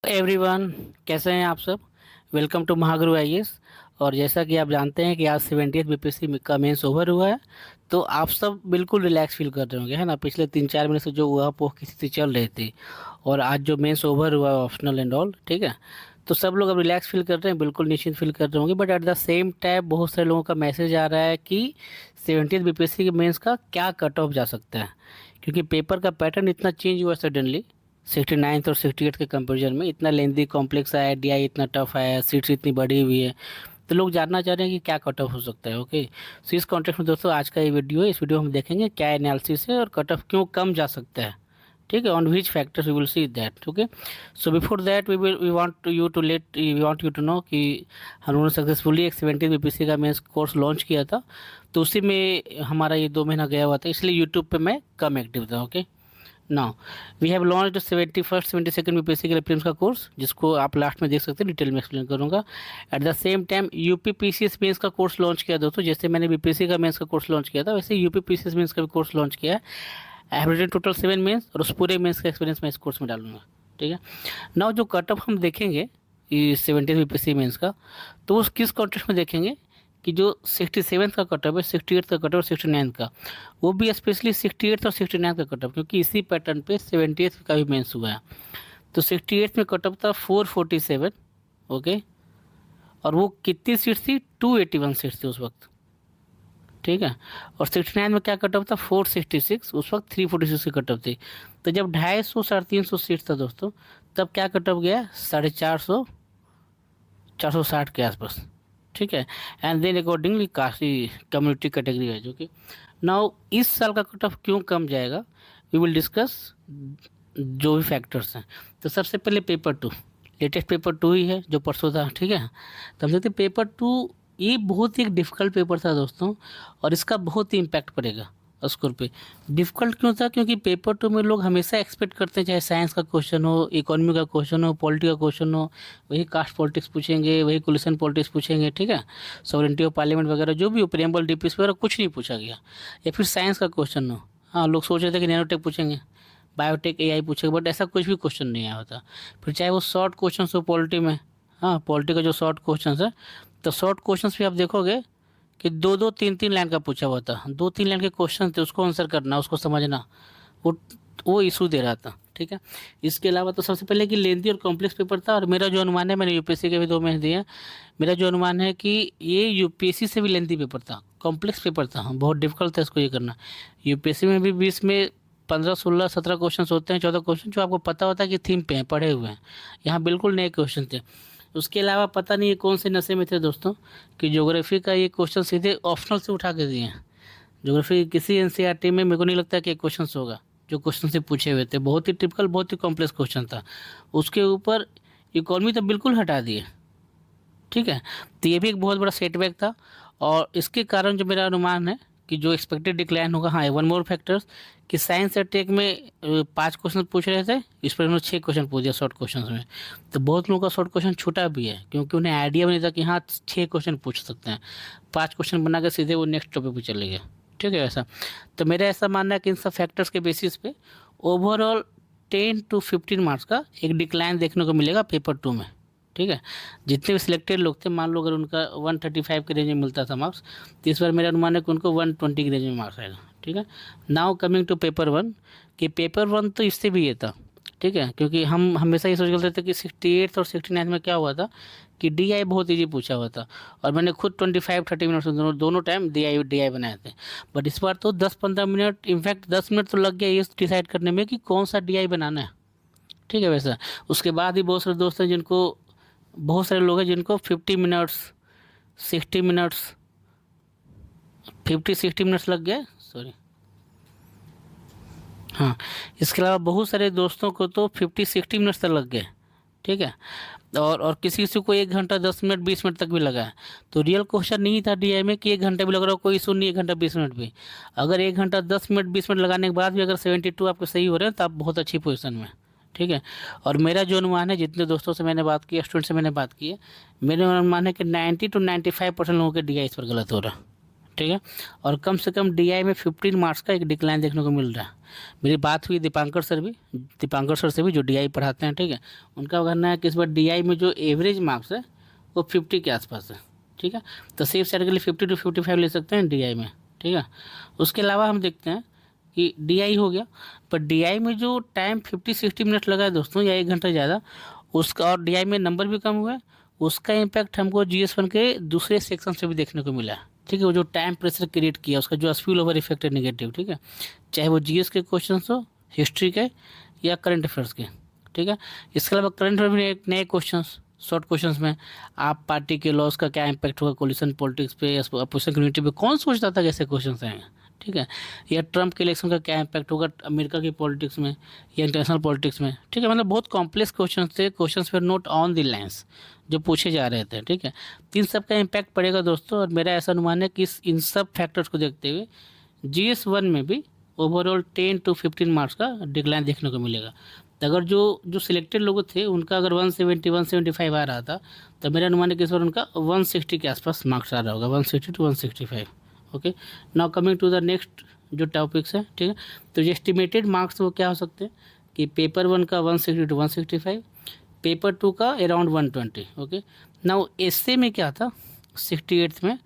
Everyone, कैसे हैं आप सब। Welcome to Mahaguru IAS. और जैसा कि आप जानते हैं कि आज 70th बीपीएससी का मेंस ओवर हुआ है, तो आप सब बिल्कुल रिलैक्स फील कर रहे होंगे, है ना। पिछले 3-4 महीने से जो हुआ वो किसी से चल रही थी, और आज जो मेंस ओवर हुआ ऑप्शनल एंड ऑल, ठीक है। तो सब लोग अब रिलैक्स फील कर रहे हैं, बिल्कुल निश्चिंत फील कर रहे होंगे। But at the same time बहुत सारे लोगों का मैसेज आ रहा है कि 70th बीपीएससी के मेंस का क्या कट ऑफ जा सकता है, क्योंकि पेपर का पैटर्न इतना चेंज हुआ सडनली 69th और 68th के कंपैरिजन में। इतना लेंदी कॉम्प्लेक्स आया, डीआई इतना टफ आया, सीट्स इतनी बढ़ी हुई है। तो लोग जानना चाह रहे हैं कि क्या कट ऑफ हो सकता है। ओके, सो इस कॉन्टेक्स्ट में दोस्तों आज का ये वीडियो है। इस वीडियो में हम देखेंगे क्या एनालिसिस है और कट ऑफ क्यों कम जा सकता है, ठीक है। On which factors we will see that. Okay, so before that we want you to know कि हम लोगों ने सक्सेसफुली एक 70 बीपीएससी का मेंस कोर्स लॉन्च किया था। तो उसी में हमारा ये 2 महीना गया हुआ था, इसलिए यूट्यूब पे मैं कम एक्टिव था। Okay, now we have launch 71st 72nd BPSC के प्रीलिम्स का कोर्स, जिसको आप लास्ट में देख सकते हैं, डिटेल में एक्सप्लेन करूंगा। At the same time UP PCS mains का कोर्स लॉन्च किया दोस्तों। जैसे मैंने बीपीएससी का मेंस का कोर्स लॉन्च किया था, वैसे यूपी पीसीएस मेंस का भी कोर्स लॉन्च किया है। I have written total 7 mains, और उस पूरे मेंस का एक्सपीरियंस मैं इस कोर्स में डालूंगा, ठीक है। नाउ जो कट ऑफ हम देखेंगे इस 70th बीपीएससी मेंस का, तो उस किस कॉन्टेक्स्ट में देखेंगे कि जो 67 का कट ऑफ है, 68 का कट ऑफ, 69 का, वो भी स्पेशली 68 और 69 का कट ऑफ, क्योंकि इसी पैटर्न पे 70th का भी मेंस हुआ है। तो 68 में कट ऑफ था 447, ओके, और वो कितनी सीट थी, 281 सीट थी उस वक्त, ठीक है। और 69 में क्या कट ऑफ था, 466, उस वक्त 346 की कट ऑफ थी। तो जब 250 350 सीट था दोस्तों, तब क्या कट ऑफ गया, 450 460 के आसपास, ठीक है। एंड देन अकॉर्डिंगली काफ़ी कम्युनिटी कैटेगरी है जो कि नाउ इस साल का कट ऑफ क्यों कम जाएगा, वी विल डिस्कस जो भी फैक्टर्स हैं। तो सबसे पहले पेपर 2, लेटेस्ट पेपर 2 ही है जो परसों था, ठीक है। तो हम देखते हैं पेपर 2, ये बहुत ही एक डिफ़िकल्ट पेपर था दोस्तों, और इसका बहुत ही इम्पैक्ट पड़ेगा स्कोर पे। डिफ़िकल्ट क्यों था, क्योंकि पेपर 2 में लोग हमेशा एक्सपेक्ट करते हैं, चाहे साइंस का क्वेश्चन हो, इकोनॉमी का क्वेश्चन हो, पॉलिटी का क्वेश्चन हो, वही कास्ट पॉलिटिक्स पूछेंगे, वही कोलिशन पॉलिटिक्स पूछेंगे, ठीक है। सॉवरेंटी ऑफ पार्लियामेंट वगैरह जो भी हो, प्रीएम्बल डीपीएस वगैरह कुछ नहीं पूछा गया। या फिर साइंस का क्वेश्चन हो, हाँ लोग सोच रहे थे कि नैनोटेक पूछेंगे, बायोटेक, एआई पूछेगा, बट ऐसा कुछ भी क्वेश्चन नहीं आया होता। फिर चाहे वो शॉर्ट क्वेश्चन हो पॉलिटी में, हाँ पॉलिटी का जो शॉर्ट क्वेश्चन है, तो शॉर्ट क्वेश्चन भी आप देखोगे कि 2-2 3-3 लाइन का पूछा हुआ था, 2-3 लाइन के क्वेश्चन थे, उसको आंसर करना, उसको समझना, वो वो इशू दे रहा था, ठीक है। इसके अलावा तो सबसे पहले कि लेंथी और कॉम्प्लेक्स पेपर था, और मेरा जो अनुमान है, मैंने यूपीएससी के भी 2 महीने दिए हैं, मेरा जो अनुमान है कि ये यूपीएससी से भी लेंथी पेपर था, कॉम्प्लेक्स पेपर था, बहुत डिफिकल्ट था इसको ये करना। यूपीएससी में भी 20 में 15 16 17 क्वेश्चन होते हैं, 14 क्वेश्चन जो आपको पता होता है कि थीम पे हैं, पढ़े हुए हैं। यहाँ बिल्कुल नए क्वेश्चन थे। उसके अलावा पता नहीं ये कौन से नशे में थे दोस्तों, कि ज्योग्राफी का ये क्वेश्चन सीधे ऑप्शनल से उठा के दिए हैं। ज्योग्राफी किसी एनसीईआरटी में मेरे को नहीं लगता कि एक क्वेश्चन होगा जो क्वेश्चन से पूछे हुए थे, बहुत ही टिपिकल, बहुत ही कॉम्प्लेक्स क्वेश्चन था। उसके ऊपर इकोनॉमी तो बिल्कुल हटा दिए, ठीक है। तो ये भी एक बहुत बड़ा सेटबैक था, और इसके कारण जो मेरा अनुमान है कि जो एक्सपेक्टेड डिक्लाइन होगा, हाँ वन मोर फैक्टर्स, कि साइंस और टेक में 5 क्वेश्चन पूछ रहे थे, इस पर उन्होंने 6 क्वेश्चन पूछ दिया शॉर्ट क्वेश्चन में। तो बहुत लोगों का शॉर्ट क्वेश्चन छूटा भी है, क्योंकि उन्हें आइडिया भी नहीं था कि हाँ 6 क्वेश्चन पूछ सकते हैं। 5 क्वेश्चन बना के सीधे वो नेक्स्ट टॉपिक पर चले गए, ठीक है ऐसा। तो मेरा ऐसा मानना है कि इन सब फैक्टर्स के बेसिस पे ओवरऑल 10 to 15 मार्क्स का एक डिक्लाइन देखने को मिलेगा पेपर 2 में, ठीक है। जितने भी सिलेक्टेड लोग थे, मान लो अगर उनका 135 के रेंज में मिलता था मार्क्स, तो इस बार मेरा अनुमान है कि उनको 120 के रेंज में मार्क्स आएगा, ठीक है। नाउ कमिंग टू पेपर 1, कि पेपर 1 तो इससे भी ये था, ठीक है, क्योंकि हम हमेशा ये सोच करते थे कि 68 और 69 में क्या हुआ था कि डीआई बहुत ईजी पूछा हुआ था, और मैंने खुद 25-30 मिनट दोनों टाइम डीआई बनाए थे। बट इस बार तो 10-15 मिनट, इनफैक्ट 10 मिनट तो लग गया ये डिसाइड करने में कि कौन सा डीआई बनाना है, ठीक है वैसा। उसके बाद ही बहुत सारे दोस्त हैं जिनको, बहुत सारे लोग हैं जिनको 50 मिनट्स, 60 मिनट्स, 50-60 मिनट्स लग गए, सॉरी, हाँ। इसके अलावा बहुत सारे दोस्तों को तो 50-60 मिनट्स तक लग गए, ठीक है। और किसी किसी को 1 घंटा 10 मिनट 20 मिनट तक भी लगा है। तो रियल क्वेश्चन नहीं था डीआई में कि 1 घंटा भी लग रहा हो, कोई इशू नहीं, 1 घंटा 20 मिनट भी। अगर 1 घंटा 10 मिनट 20 मिनट लगाने के बाद भी अगर 72 आपके सही हो रहे हैं, तो आप बहुत अच्छी पोजीशन में, ठीक है। और मेरा जो अनुमान है, जितने दोस्तों से मैंने बात की, स्टूडेंट से मैंने बात की है, मेरा अनुमान है कि 90 to 95% लोगों के डीआई इस पर गलत हो रहा है, ठीक है। और कम से कम डीआई में 15 मार्क्स का एक डिक्लाइन देखने को मिल रहा है। मेरी बात हुई दीपांकर सर से भी जो डीआई पढ़ाते हैं, ठीक है। उनका कहना है कि इस बार डीआई में जो एवरेज मार्क्स है वो 50 के आसपास है, ठीक है। तो सेफ साइड के लिए 50 to 55 ले सकते हैं डीआई में, ठीक है। उसके अलावा हम देखते हैं कि डीआई हो गया, पर डीआई में जो टाइम 50-60 मिनट लगा है दोस्तों, या 1 घंटा ज़्यादा, उसका, और डीआई में नंबर भी कम हुआ है, उसका इम्पैक्ट हमको जीएस 1 के दूसरे सेक्शन से भी देखने को मिला है, ठीक है। वो जो टाइम प्रेशर क्रिएट किया, उसका जो स्पिल ओवर इफेक्ट है नेगेटिव, ठीक है। चाहे वो जीएस के क्वेश्चन हो, हिस्ट्री के, या करंट अफेयर्स के, ठीक है। इसके अलावा करंट अफेयर में नए क्वेश्चन, शॉर्ट क्वेश्चंस में आप पार्टी के लॉस का क्या इम्पैक्ट होगा कोलिशन पॉलिटिक्स पे, अपोजिशन कम्युनिटी पे, कौन सोचता था कि ऐसे क्वेश्चन आएंगे, ठीक है। या ट्रम्प के इलेक्शन का क्या इम्पैक्ट होगा अमेरिका की पॉलिटिक्स में या इंटरनेशनल पॉलिटिक्स में, ठीक है। मतलब बहुत कॉम्प्लेक्स क्वेश्चन थे, क्वेश्चन पर नोट ऑन द लाइन्स जो पूछे जा रहे थे, ठीक है। इन सब का इम्पैक्ट पड़ेगा दोस्तों, और मेरा ऐसा अनुमान है कि इन सब फैक्टर्स को देखते हुए जीएस 1 में भी ओवरऑल 10 to 15 मार्क्स का डिक्लाइन देखने को मिलेगा। तो अगर जो सिलेक्टेड लोग थे उनका अगर 170-175 आ रहा था, तो मेरा अनुमान है कि इस बार उनका 160 के आसपास मार्क्स आ रहा होगा, 160 to 165। Okay, now coming to the next जो टॉपिक्स है, ठीक है। तो जो एस्टिमेटेड मार्क्स वो क्या हो सकते हैं कि पेपर 1 का 160 to 165, पेपर 2 का अराउंड 120। ओके, नाउ एसए में क्या था 68 में,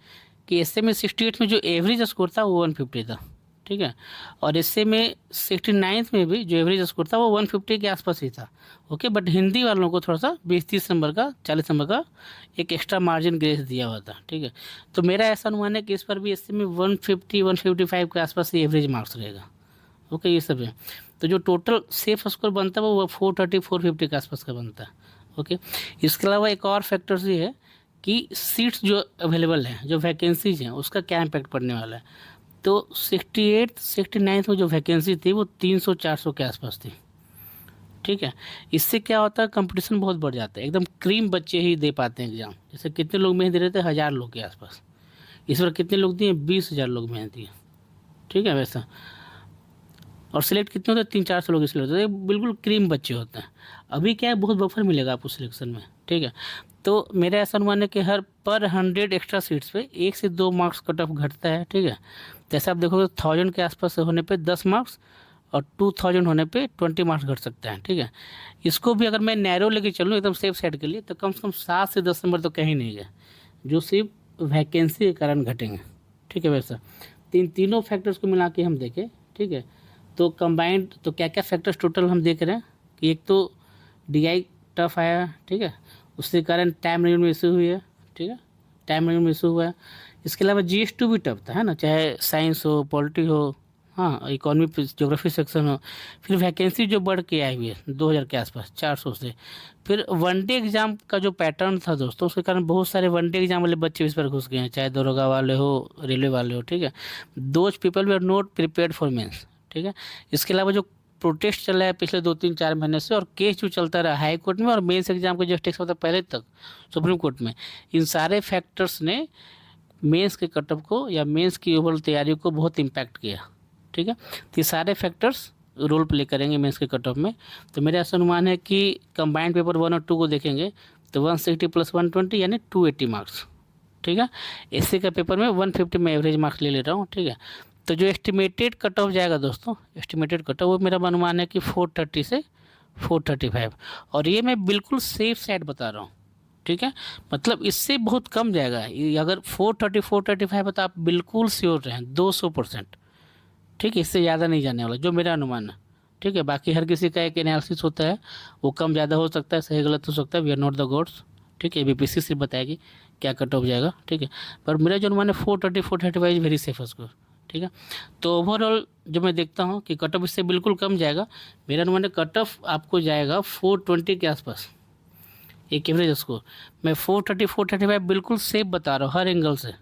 कि एसए में 68 में जो एवरेज स्कोर था वो 150 था, ठीक है। और एसए में 69 में भी जो एवरेज स्कोर था वो 150 के आसपास ही था। ओके, बट हिंदी वालों को थोड़ा सा 20-30 नंबर का, 40 नंबर का एक एक्स्ट्रा मार्जिन ग्रेस दिया हुआ था, ठीक है। तो मेरा ऐसा अनुमान है कि इस पर भी एसए में 150-155 के आसपास ही एवरेज मार्क्स रहेगा। ओके, ये सब है। तो जो टोटल सेफ स्कोर बनता है वो 430-450 के आसपास का बनता है। ओके, इसके अलावा एक और फैक्टर्स ये है कि सीट्स जो अवेलेबल हैं, जो वैकेंसीज हैं, उसका क्या इम्पैक्ट पड़ने वाला है। तो 68-69 में जो वैकेंसी थी वो 300-400 के आसपास थी, ठीक है। इससे क्या होता है, कंपटीशन बहुत बढ़ जाता है, एकदम क्रीम बच्चे ही दे पाते हैं एग्जाम। जैसे कितने लोग मेहनत दे रहे थे, 1000 लोग के आसपास, इस बार कितने लोग दिए, 20,000 लोग मेहनत दिए, ठीक है वैसा। और सिलेक्ट कितने होते हैं, 300-400 लोग सिलेक्ट होते हैं, बिल्कुल क्रीम बच्चे होते हैं। अभी क्या है, बहुत बफर मिलेगा आपको सिलेक्शन में, ठीक है। तो मेरा ऐसा अनुमान है कि हर पर 100 एक्स्ट्रा सीट्स पे 1 से 2 मार्क्स कट ऑफ घटता है, ठीक है। जैसे आप देखोगे 1000 के आसपास होने पे 10 मार्क्स, और 2000 होने पे 20 मार्क्स घट सकते हैं, ठीक है। इसको भी अगर मैं नैरो लेके चलूँ एकदम सेफ साइड के लिए, तो कम से कम 7 से 10 नंबर तो कहीं नहीं गए, जो सिर्फ वैकेंसी के कारण घटेंगे, ठीक है। वैसा तीनों फैक्टर्स को मिला के हम देखें, ठीक है, तो कंबाइंड तो क्या क्या फैक्टर्स टोटल हम देख रहे हैं कि एक तो डीआई टफ आया, ठीक है, उसके कारण टाइम मैनेजमेंट में इशू हुई है, ठीक है, टाइम मैनेजमेंट में इशू हुआ है। इसके अलावा जीएस 2 भी टफ था, है ना, चाहे साइंस हो, पॉलिटी हो, हाँ, इकोनॉमी ज्योग्राफी सेक्शन हो। फिर वैकेंसी जो बढ़ के आई हुई है 2000 के आसपास, 400 से। फिर वनडे एग्जाम का जो पैटर्न था दोस्तों, उसके कारण बहुत सारे वनडे एग्जाम वाले बच्चे इस पर घुस गए हैं, चाहे दरोगा वाले हो, रेलवे वाले हो, ठीक है। Those people we are not prepared for mains, ठीक है। इसके अलावा जो प्रोटेस्ट चल रहा है पिछले 2-3-4 महीने से, और केस जो चलता रहा हाई कोर्ट में, और मेंस एग्जाम का जस्ट एक सप्ताह पहले तक सुप्रीम कोर्ट में, इन सारे फैक्टर्स ने मेंस के कटअप को या मेंस की ओवरऑल तैयारी को बहुत इम्पैक्ट किया, ठीक है। तो ये सारे फैक्टर्स रोल प्ले करेंगे मेंस के कटअप में। तो मेरा ऐसा अनुमान है कि कंबाइंड पेपर 1 और 2 को देखेंगे तो 160 + 120 यानी 280 मार्क्स, ठीक है। एसए का पेपर में 150 में एवरेज मार्क्स ले ले रहा हूँ, ठीक है। तो जो एस्टिमेटेड कट ऑफ जाएगा दोस्तों, एस्टिमेटेड कट ऑफ, वो मेरा अनुमान है कि 430 से 435, और ये मैं बिल्कुल सेफ साइड बता रहा हूँ, ठीक है। मतलब इससे बहुत कम जाएगा, अगर 430-435 है तो आप बिल्कुल श्योर रहें 200%, ठीक है। इससे ज़्यादा नहीं जाने वाला, जो मेरा अनुमान है, ठीक है। बाकी हर किसी का एक एनालिसिस होता है, वो कम ज़्यादा हो सकता है, सही गलत हो सकता है, we are not the gods, ठीक है। बीपीएससी सिर्फ बताएगी क्या कट ऑफ जाएगा, ठीक है। पर मेरा जो अनुमान है 430-435 इज वेरी सेफ स्कोर, ठीक है। तो ओवरऑल जो मैं देखता हूँ कि कट ऑफ इससे बिल्कुल कम जाएगा, मेरा अनुमान है कट ऑफ आपको जाएगा 420 के आसपास, एक एवरेज स्कोर। मैं 430-435 बिल्कुल सेफ बता रहा हूँ हर एंगल से,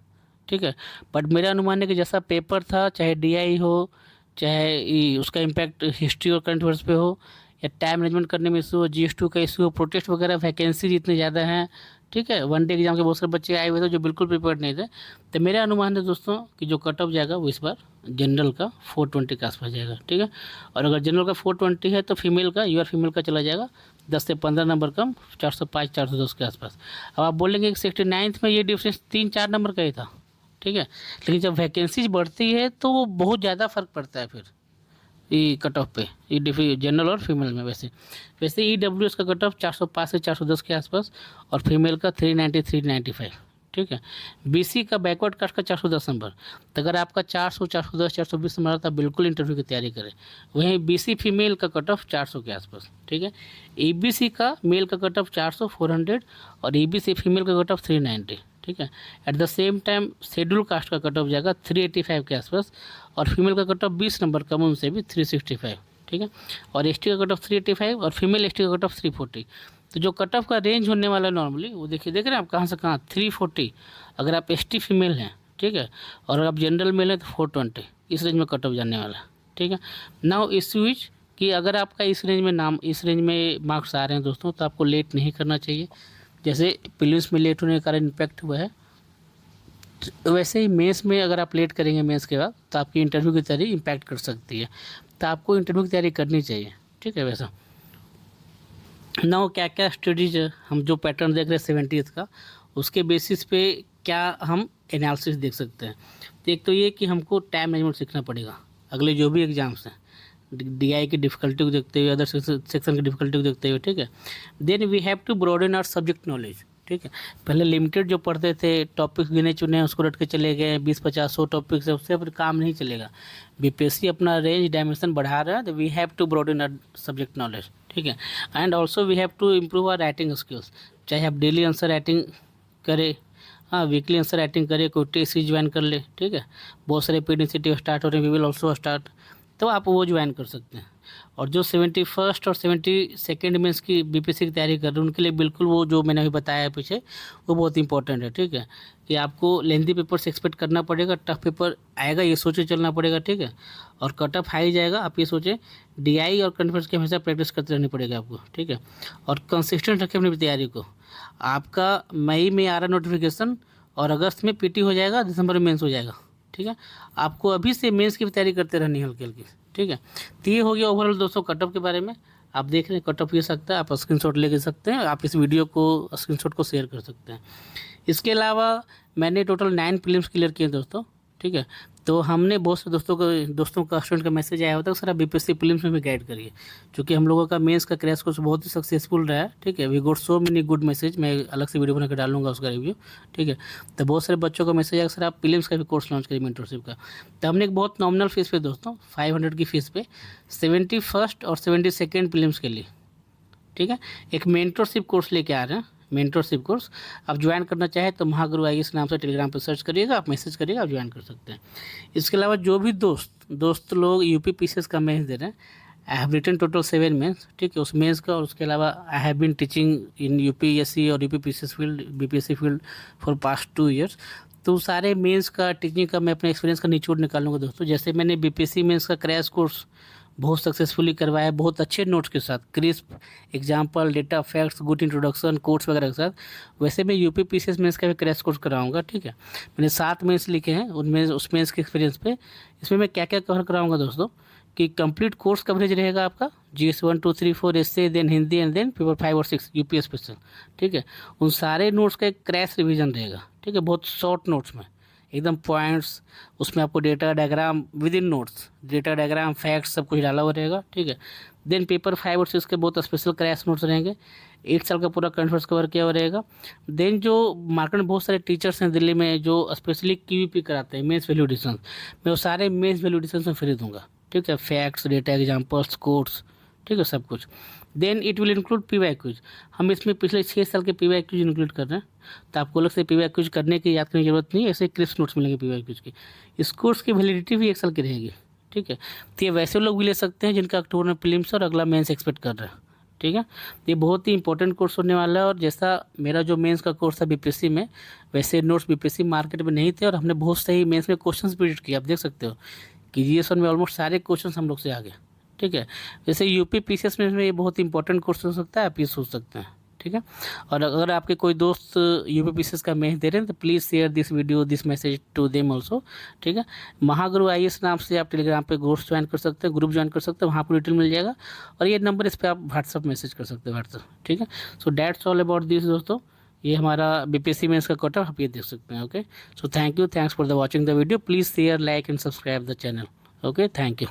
ठीक है। बट मेरा अनुमान है कि जैसा पेपर था, चाहे डीआई हो, चाहे उसका इम्पैक्ट हिस्ट्री और करंट अफेयर्स पे हो, या टाइम मैनेजमेंट करने में इशू हो, जीएस 2 का इशू हो, प्रोटेस्ट वगैरह, वैकेंसी इतने ज़्यादा हैं, ठीक है। वनडे एग्जाम के बहुत सारे बच्चे आए हुए थे जो बिल्कुल प्रिपेयर्ड नहीं थे। तो मेरा अनुमान है दोस्तों कि जो कट ऑफ जाएगा वो इस बार जनरल का 420 के आसपास जाएगा, ठीक है। और अगर जनरल का 420 है तो फीमेल का, यूआर फीमेल का चला जाएगा 10 से 15 नंबर कम, 405-410 के आसपास। अब आप बोलेंगे कि 69 में ये डिफरेंस 3-4 नंबर का ही था, ठीक है। लेकिन जब वैकेंसीज बढ़ती है तो वो बहुत ज़्यादा फ़र्क पड़ता है फिर ये कट ऑफ पे, ये जनरल और फीमेल में। वैसे वैसे EWS का कट ऑफ 405 से 410 के आसपास, और फीमेल का 390 395, ठीक है। BC का बैकवर्ड कास्ट का 410 नंबर। तो अगर आपका 400 410 420 नंबर आता है, बिल्कुल इंटरव्यू की तैयारी करें। वहीं BC फीमेल का कट ऑफ 400 के आसपास, ठीक है। EBC का मेल का कट ऑफ 400 400, और EBC फीमेल का कट ऑफ 390, ठीक है। Eight the same time schedule caste का कट ऑफ जाएगा 385 के आसपास, और फीमेल का कट ऑफ 20 नंबर कम उनसे भी 365, ठीक है। और ST का कट ऑफ 385, और फीमेल ST का कट ऑफ 340। तो जो कट ऑफ का रेंज होने वाला है नॉर्मली, वो देखिए, देख रहे हैं आप कहाँ से कहाँ, 340 अगर आप ST फीमेल हैं, ठीक है। और अगर आप जनरल मेल हैं तो 420, इस रेंज में कट ऑफ जाने वाला है, ठीक है। नाउ इशू इज कि अगर आपका इस रेंज में मार्क्स आ रहे हैं दोस्तों, तो आपको लेट नहीं करना चाहिए। जैसे प्रीलिम्स में लेट होने के कारण इम्पैक्ट हुआ है, वैसे ही मेंस में अगर आप लेट करेंगे मेंस के बाद, तो आपकी इंटरव्यू की तैयारी इम्पैक्ट कर सकती है। तो आपको इंटरव्यू की तैयारी करनी चाहिए, ठीक है। वैसा ना क्या क्या स्टडीज हम जो पैटर्न देख रहे हैं 70th का, उसके बेसिस पे क्या हम एनालिसिस देख सकते हैं। तो एक तो ये कि हमको टाइम मैनेजमेंट सीखना पड़ेगा अगले जो भी एग्जाम्स हैं, DI की डिफ़िकल्टी को देखते हुए, अदर सेक्शन की डिफ़िकल्टी को देखते हुए, ठीक है। Then we have to broaden our subject knowledge, ठीक है। पहले लिमिटेड जो पढ़ते थे, टॉपिक्स गिने चुने उसको रट के चले गए, 20-50-100 टॉपिक्स है, उससे फिर काम नहीं चलेगा। BPSC अपना रेंज डायमेंशन बढ़ा रहा है, तो we have to broaden our subject knowledge, ठीक है। And also we have to improve our writing skills, चाहे आप डेली आंसर राइटिंग करें, हाँ वीकली आंसर राइटिंग करिए, कोई टेस्ट सीरीज ज्वाइन कर ले, ठीक है। बहुत सारे पेड इनिशिएटिव स्टार्ट हो रहे हैं, वी विल ऑल्सो स्टार्ट, तो आप वो ज्वाइन कर सकते हैं। और जो 71st और 72nd मेंस की BPSC की तैयारी कर रहे हैं, उनके लिए बिल्कुल वो जो मैंने अभी बताया है पीछे, वो बहुत इंपॉर्टेंट है, ठीक है। कि आपको लेंथी पेपर से एक्सपेक्ट करना पड़ेगा, टफ पेपर आएगा ये सोच के चलना पड़ेगा, ठीक है। और कट ऑफ हाई जाएगा, आप ये सोचें। DI और कॉन्फ्रेंस की हमेशा प्रैक्टिस करते रहनी पड़ेगी आपको, ठीक है। और कंसिस्टेंट रखें अपनी तैयारी को। आपका मई में आ रहा नोटिफिकेशन, और अगस्त में PT हो जाएगा, दिसंबर में मेंस हो जाएगा, ठीक है। आपको अभी से मेंस की तैयारी करते रहनी है हल्की हल्की, ठीक है। तो ये हो गया ओवरऑल दोस्तों कट ऑफ के बारे में। आप देख रहे हैं कट ऑफ ये सकता है, आप स्क्रीनशॉट ले सकते हैं, आप इस वीडियो को स्क्रीनशॉट को शेयर कर सकते हैं। इसके अलावा मैंने टोटल 9 प्रीलिम्स क्लियर किए दोस्तों, ठीक है। तो हमने बहुत से दोस्तों का स्टूडेंट का मैसेज आया होता है सर आप BPSC प्रीलिम्स में भी गाइड करिए, क्योंकि हम लोगों का मेंस का क्रैश कोर्स बहुत ही सक्सेसफुल रहा है, ठीक है। We got so many good message, मैं अलग से वीडियो बना कर डालूंगा उसका रिव्यू, ठीक है। तो बहुत सारे बच्चों का मैसेज आया सर आप प्रीलिम्स का भी कोर्स लॉन्च करिए मेंटरशिप का। तो हमने एक बहुत नॉमिनल फीस पे दोस्तों 500 की फ़ीस पे 71st और 72nd प्रीलिम्स के लिए, ठीक है, एक मेंटरशिप कोर्स लेके आ रहे हैं। मेंटरशिप कोर्स आप ज्वाइन करना चाहें तो महागुरु IAS नाम से टेलीग्राम पर सर्च करिएगा, आप मैसेज करिएगा, आप ज्वाइन कर सकते हैं। इसके अलावा जो भी दोस्त लोग UP PCS का मेंस दे रहे हैं, I have written total 7 mains, ठीक है, उस मेंस का। और उसके अलावा I have been teaching in UPSC और UP PCS field, BPSC field for past 2 years. तो सारे मेंस का टीचिंग का मैं अपने एक्सपीरियंस का निचोड़ निकालूंगा दोस्तों। जैसे मैंने BPSC मेंस का क्रैश कोर्स बहुत सक्सेसफुली करवाया, बहुत अच्छे नोट्स के साथ, crisp example, data facts, good introduction, course वगैरह के साथ, वैसे मैं UP PCS मेंस का भी क्रैश कोर्स कराऊंगा, ठीक है। मैंने 7 मेंस लिखे हैं, उनमें उस मेंस के एक्सपीरियंस पे इसमें मैं क्या क्या कवर कराऊंगा दोस्तों, कि कंप्लीट कोर्स कवरेज रहेगा आपका GS 1 2 3 4 ऐसे, then Hindi, and then paper 5 और 6 UP स्पेशल, ठीक है। उन सारे नोट्स का एक क्रैश रिवीजन रहेगा, ठीक है, बहुत शॉर्ट नोट्स में एकदम पॉइंट्स, उसमें आपको data diagram with in notes, data diagram facts सब कुछ डाला हुआ रहेगा, ठीक है। देन पेपर 5 और 6 के बहुत स्पेशल क्रैश नोट्स रहेंगे, 1 साल का पूरा कंफर्स कवर किया हुआ रहेगा। देन जो मार्केट में बहुत सारे टीचर्स हैं दिल्ली में जो स्पेशली QVP कराते हैं, मेंस वैल्यू एडिशन, मैं वो सारे मेंस वैल्यू एडिशन में फ्री दूंगा, ठीक है। फैक्ट्स, डेटा, एग्जाम्पल्स, कोड्स, ठीक है, सब कुछ। Then it will include PYQs, हम इसमें पिछले 6 साल के PYQs इंक्लूड कर रहे हैं, तो आपको अलग से PYQs करने की याद करने की जरूरत नहीं है, ऐसे क्रिस्प नोट्स मिलेंगे PYQs की। इस कोर्स की वैलिडिटी भी 1 साल की रहेगी, ठीक है। तो ये वैसे लोग भी ले सकते हैं जिनका अक्टूबर में प्रीलिम्स और अगला मेंस एक्सपेक्ट कर रहे हैं, ठीक है। ये बहुत ही इंपॉर्टेंट कोर्स होने वाला है। और जैसा मेरा जो मेंस का कोर्स था BPSC में, वैसे नोट्स BPSC मार्केट में नहीं थे, और हमने बहुत सही मेंस में क्वेश्चंस प्रिडिक्ट किए, आप देख सकते हो कि GS 1 में ऑलमोस्ट सारे क्वेश्चंस हम लोग से आ गए, ठीक है। जैसे UP PCS में ये बहुत इंपॉर्टेंट कोर्स हो सकता है, आप ये सोच सकते हैं, ठीक है। और अगर आपके कोई दोस्त UP PCS का मेंस दे रहे हैं तो please share this video, this message to them also, ठीक है। महागुरु IAS नाम से आप टेलीग्राम पे कोर्स ज्वाइन कर सकते हैं, ग्रुप ज्वाइन कर सकते हैं, वहाँ पर डिटेल मिल जाएगा। और ये नंबर, इस पर आप व्हाट्सअप मैसेज कर सकते हैं, व्हाट्सअप, ठीक है। So that's all about this दोस्तों। ये हमारा बीपीएससी मेंस का कट ऑफ आप ये देख सकते हैं। Okay, so thank you, thanks for the watching the video, please share, like and subscribe the channel. Okay, thank you.